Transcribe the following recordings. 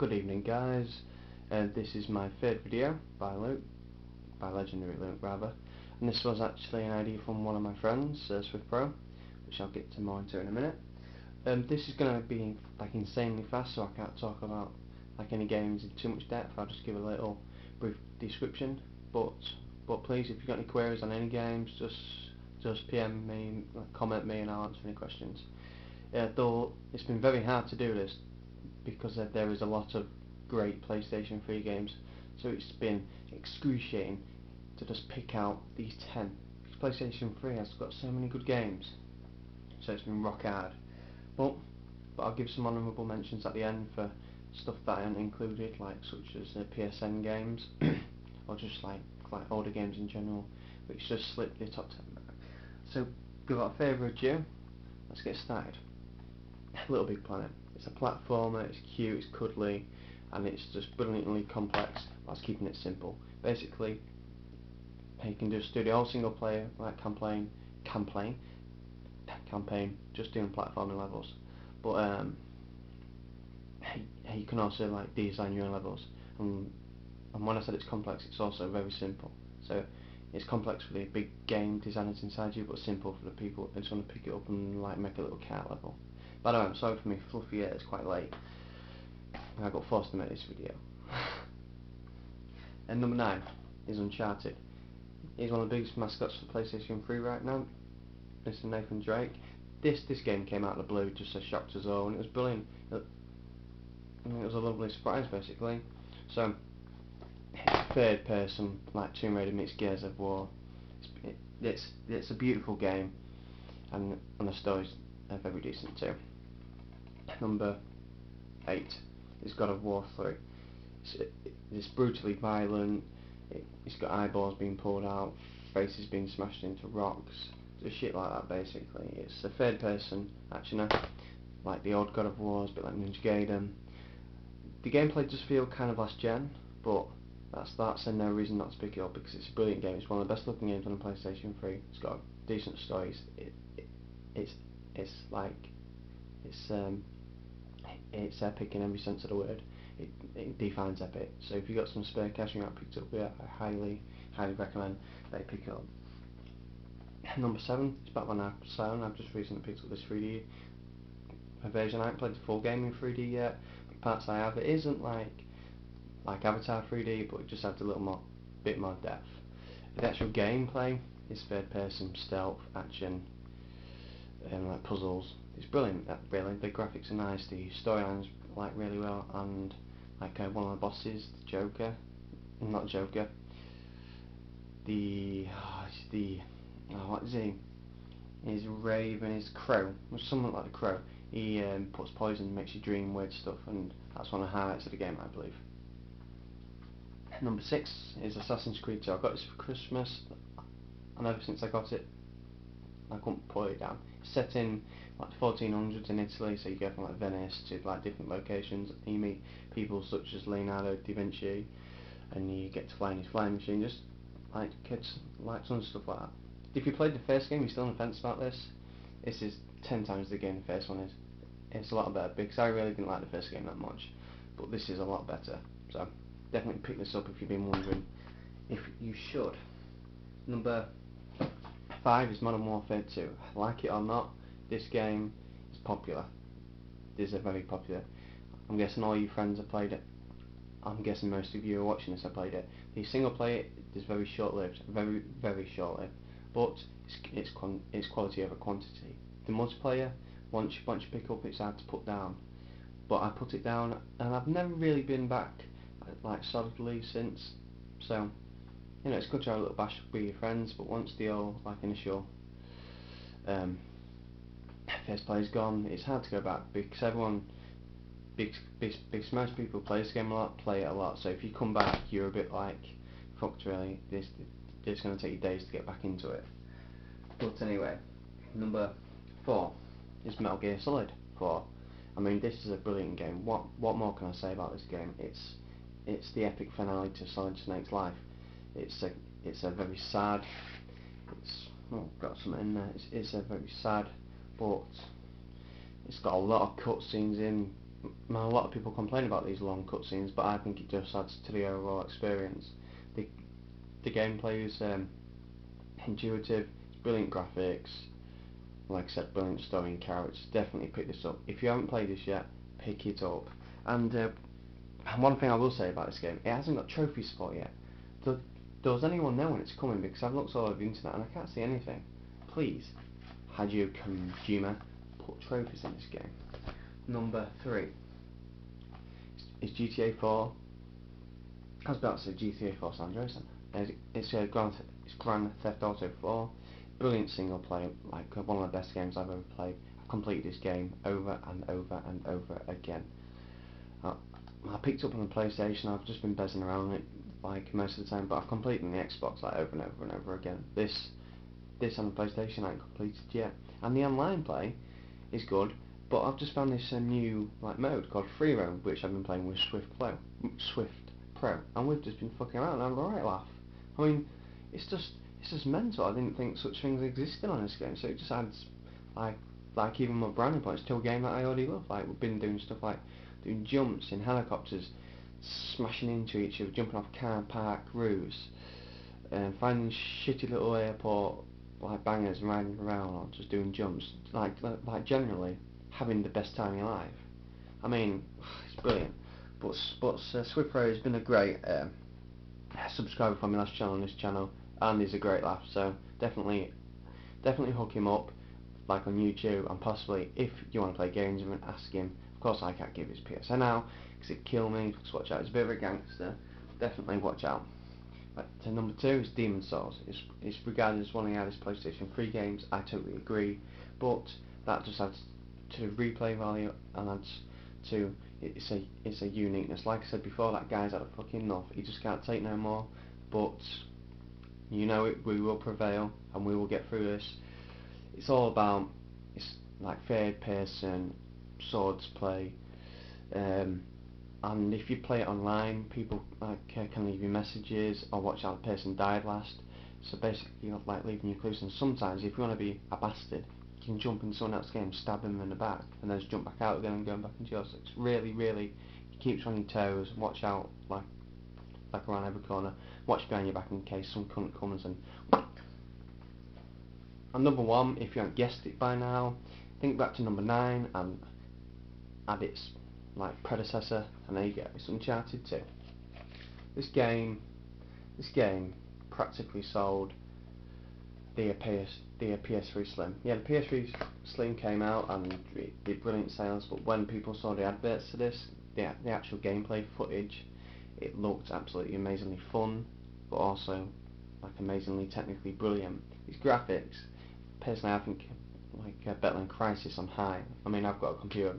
Good evening, guys. This is my third video by Luke, by Legendary Luke rather, and this was actually an idea from one of my friends, Swift Pro, which I'll get to more into in a minute. This is going to be like insanely fast, so I can't talk about like any games in too much depth. I'll just give a little brief description. But please, if you've got any queries on any games, just PM me, comment me, and I'll answer any questions. Though it's been very hard to do this because there is a lot of great PlayStation 3 games, so it's been excruciating to just pick out these 10, because PlayStation 3 has got so many good games, so it's been rock hard. But I'll give some honourable mentions at the end for stuff that I haven't included, like such as PSN games or just like older games in general, which just slipped the top 10 mark. So without further ado, let's get started. Little Big Planet. It's a platformer, it's cute, it's cuddly, and it's just brilliantly complex whilst keeping it simple. Basically, you can just do the whole single player like campaign, just doing platforming levels. But you can also like design your own levels. And when I said it's complex, it's also very simple. So it's complex for the big game designers inside you, but simple for the people who just want to pick it up and like make a little cat level. By the way, I'm sorry for me fluffy ear, it's quite late. I got forced to make this video. And number 9 is Uncharted. He's one of the biggest mascots for PlayStation 3 right now, Mr. Nathan Drake. This game came out of the blue, just a shock to us all, and it was brilliant. It was a lovely surprise, basically. So, third person, like Tomb Raider meets Gears of War. It's a beautiful game, and the story's very decent too. Number 8 is God of War 3. It's brutally violent. It's got eyeballs being pulled out, faces being smashed into rocks, just shit like that basically. It's a third person action, like the old God of Wars, a bit like Ninja Gaiden. The gameplay does feel kind of last gen, but that's no reason not to pick it up, because it's a brilliant game. It's one of the best looking games on the PlayStation 3. It's got decent stories. It's epic in every sense of the word. It defines epic. So if you've got some spare cash and you haven't picked it up yet, I highly recommend that you pick it up. Number 7 is Batman Arkham Asylum. I've just recently picked up this 3D version. I haven't played the full game in 3D yet. The parts I have, it isn't like Avatar 3D, but it just adds a bit more depth. The actual gameplay is third person, stealth, action, and like puzzles. It's brilliant, really. The graphics are nice, the storyline's like really well, and like one of the bosses, the Joker, not Joker, what is he? His Raven, his Crow, or something like the Crow. He puts poison, makes you dream weird stuff, and that's one of the highlights of the game, I believe. Number 6 is Assassin's Creed 2. I got this for Christmas, and ever since I got it, I couldn't put it down. It's set in like 1400s in Italy, so you go from like Venice to like different locations, and you meet people such as Leonardo da Vinci, and you get to fly in his flying machine, just like kids like some stuff like that. If you played the first game, you're still on the fence about this. This is 10 times the game the first one is. It's a lot better, because I really didn't like the first game that much, but this is a lot better. So definitely pick this up if you've been wondering if you should. Number 5 is Modern Warfare 2. Like it or not, this game is popular. It is very popular. I'm guessing all you friends have played it. I'm guessing most of you are watching this have played it. The single player is very short-lived, very short-lived, but it's quality over quantity. The multiplayer, once you pick up, it's hard to put down. But I put it down, and I've never really been back like solidly since. So, you know, it's good to have a little bash with your friends, but once the old like initial first play's gone, it's hard to go back, because everyone, because most people play this game a lot, play it a lot. So if you come back, you're a bit like fucked really. It's going to take you days to get back into it. But anyway, number 4 is Metal Gear Solid 4. I mean, this is a brilliant game. What more can I say about this game? It's the epic finale to Solid Snake's life. It's a very sad. Got something in there. It's a very sad, but it's got a lot of cutscenes in. a lot of people complain about these long cutscenes, but I think it just adds to the overall experience. The the gameplay is intuitive, brilliant graphics, like I said, brilliant story and characters. Definitely pick this up. If you haven't played this yet, pick it up. And one thing I will say about this game, it hasn't got trophy support yet. Does anyone know when it's coming? Because I've looked all over the internet and I can't see anything. Please, Hideo Kojima, put trophies in this game. Number 3 is GTA 4. I was about to say GTA 4 San Andreas. It's Grand Theft Auto 4. Brilliant single player, like one of the best games I've ever played. I've completed this game over and over and over again. I picked up on the PlayStation. I've just been buzzing around it like most of the time, but I've completed on the Xbox like over and over and over again. This on the PlayStation I haven't completed yet, and the online play is good. But I've just found this new like mode called Free Roam, which I've been playing with Swift Pro, and we've just been fucking around and having a right laugh. I mean, it's just mental. I didn't think such things existed on this game, so it just adds like even more brownie points to a game that I already love. Like we've been doing stuff like doing jumps in helicopters, smashing into each other, jumping off car park roofs, and finding shitty little airport like bangers and riding around or just doing jumps. Like generally having the best time in your life. I mean, it's brilliant. But Swift Pro has been a great subscriber for my last channel on this channel, and he's a great laugh. So definitely hook him up, like on YouTube, and possibly if you want to play games with him, ask him. Of course, I can't give his PSN now because it'd kill me. Just watch out, he's a bit of a gangster. Definitely watch out. Number 2 is Demon's Souls. It's regarded as one of the hardest PlayStation 3 games. I totally agree, but that just adds to replay value and adds to it's a uniqueness. Like I said before, that guy's had a fucking enough. He just can't take no more. But you know it, we will prevail and we will get through this. It's all about like third person swords play. And if you play it online, people can leave you messages or watch how the person died last. So basically, you're like leaving you clues. And sometimes, if you want to be a bastard, you can jump in someone else's game, stab them in the back, and then just jump back out again and go back into yours. So it's really, it keeps you on your toes. Watch out, like around every corner. Watch behind your back in case some cunt comes and. And number 1, if you haven't guessed it by now, think back to number 9 and add its like predecessor, and there you go. It's Uncharted 2. This game practically sold the PS3 Slim. Yeah, the PS3 Slim came out and it did brilliant sales, but when people saw the adverts to this, the actual gameplay footage, it looked absolutely amazingly fun, but also like amazingly technically brilliant. These graphics, personally, I think like better than Crysis on high. I mean, I've got a computer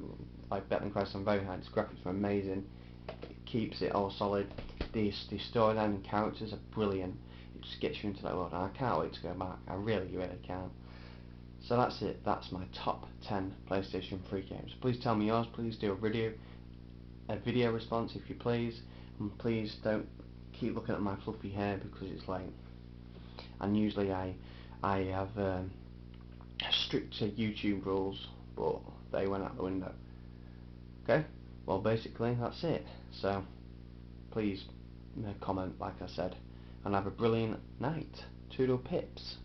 like better than Crysis on very high. Its graphics are amazing. It keeps it all solid. The storyline and characters are brilliant. It just gets you into that world, and I can't wait to go back. I really can. So that's it. That's my top 10 PlayStation 3 games. Please tell me yours. Please do a video response if you please, and please don't keep looking at my fluffy hair because it's late. And usually I have stricter YouTube rules, but they went out the window. Okay, well basically that's it. So please comment like I said, and have a brilliant night. Toodle pips.